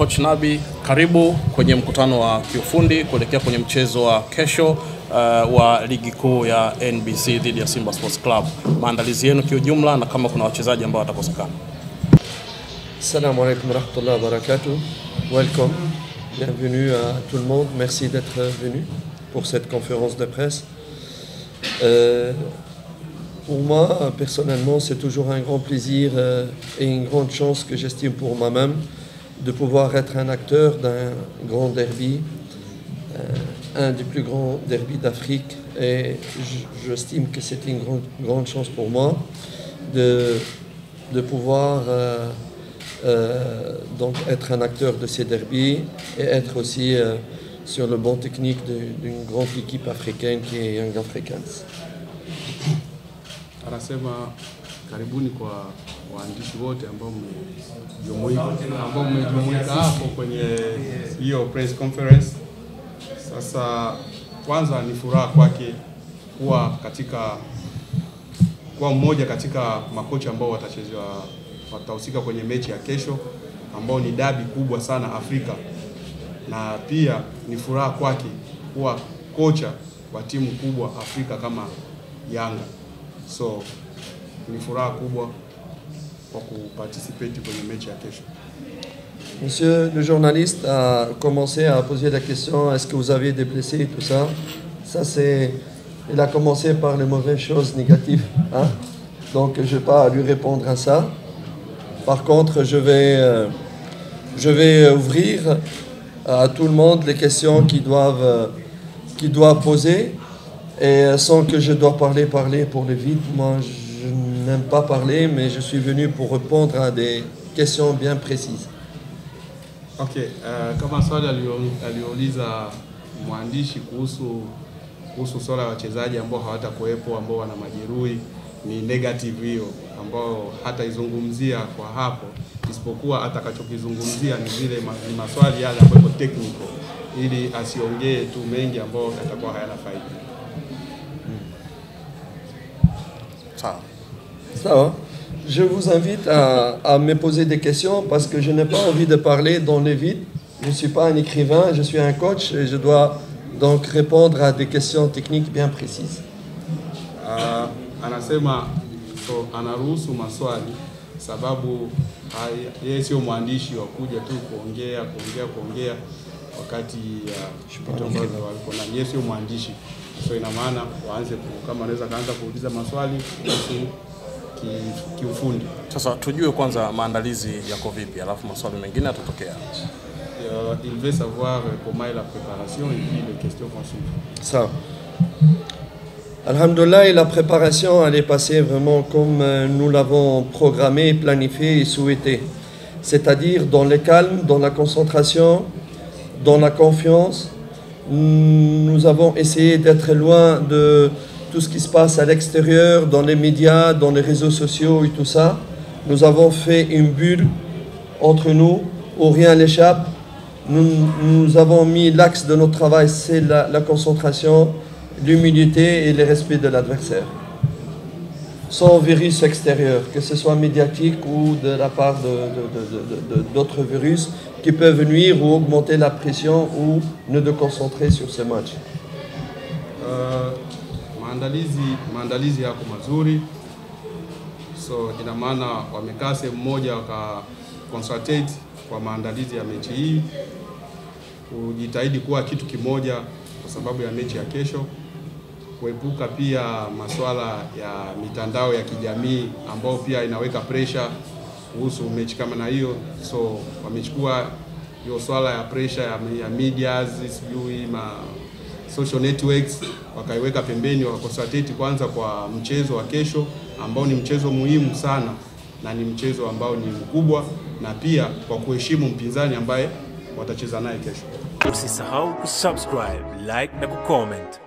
Coach Nabi, karibu kwenye mkutano wa kiufundi kuelekea kwenye mchezo wa kesho wa ligi kuu ya NBC dhidi ya Simba Sports Club. Maandalizi yenu kiujumla na kama kuna wachezaji ambao watakosekana. Assalamu alaikum wa rahmatullahi wa barakatuh. Welcome. Bienvenue à tout le monde. Merci d'être venu pour cette conférence de presse. Pour moi, personnellement, c'est toujours un grand plaisir et une grande chance que j'estime pour moi-même de pouvoir être un acteur d'un grand derby, un des plus grands derbys d'Afrique. Et j'estime que c'est une grande chance pour moi de pouvoir donc être un acteur de ces derbys et être aussi sur le banc technique d'une grande équipe africaine qui est Young Africans. Anasema karibuni kwa waandishi wote ambao mmejumuika hapo kwenye hiyo press conference. Sasa kwanza ni furaha kwake kuwa mmoja katika makocha ambao watahusika kwenye mechi ya kesho ambao ni dabi kubwa sana Afrika, na pia ni furaha kwake kuwa kocha wa timu kubwa Afrika kama Yanga. So ni furaha kubwa kwa kuparticipate kwenye mechi ya kesho. Monsieur le journaliste a commencé à poser la question, est-ce que vous avez des blessés et tout ça? Il a commencé par les mauvaises choses négatives, hein? Donc je ne vais pas lui répondre à ça. Par contre, je vais ouvrir à tout le monde les questions qu'ils doivent poser. Et sans que je dois parler pour le vide, moi je n'aime pas parler, mais je suis venu pour répondre à des questions bien précises. Okay, kama swali aliuliza mwandishi kuhusu swala la wachezaji ambao hawatakuwepo, ambao wana majeruhi, ni negative hiyo ambao hata izungumzia kwa hapo, isipokuwa atakachokizungumzia ni zile maswali yale ambayo technical, ili asiongee tu mengi ambao yatakuwa hayana faida. Ça va. Je vous invite à me poser des questions parce que je n'ai pas envie de parler dans le vide. Je ne suis pas un écrivain, je suis un coach et je dois donc répondre à des questions techniques bien précises. Anasema anaruhusu maswali sababu yeye sio mwandishi wa kuja tu kuongea wakati vitu ambavyo walikuwa na yeye sio mwandishi. So ina maana waanze kama anaweza kaanza kuuliza maswali kuhusu kiufundi. Sasa tujue kwanza maandalizi yako vipi, alafu maswali mengine yatatokea. Il veut savoir comment est la préparation et puis les questions vont suivre. Ça. Alhamdoulilah, la préparation elle est passée vraiment comme nous l'avons programmé, planifié et souhaité. C'est-à-dire dans le calme, dans la concentration, dans la confiance. Nous avons essayé d'être loin de tout ce qui se passe à l'extérieur, dans les médias, dans les réseaux sociaux et tout ça. Nous avons fait une bulle entre nous où rien n'échappe. Nous avons mis l'axe de notre travail, c'est la concentration, l'humilité et le respect de l'adversaire. Sans virus extérieur, que ce soit médiatique ou de la part d'autres virus qui peuvent nuire ou augmenter la pression ou ne de concentrer sur ce match. Maandalizi yako mazuri. So ina maana wamekaa sehemu moja consultate kwa maandalizi ya mechi hii. Kujitahidi kuwa kitu kimoja kwa sababu ya mechi ya kesho. Kuepuka pia masuala ya mitandao ya kijamii ambao pia inaweka pressure kuhusu mechi kama na hiyo. So wamechukua hiyo swala ya pressure ya media, sijui social networks, wakaiweka pembeni, wakaconcentrate kwanza kwa mchezo wa kesho ambao ni mchezo muhimu sana na ni mchezo ambao ni mkubwa, na pia kwa kuheshimu mpinzani ambaye watacheza naye kesho. Usisahau kusubscribe, like na kucomment.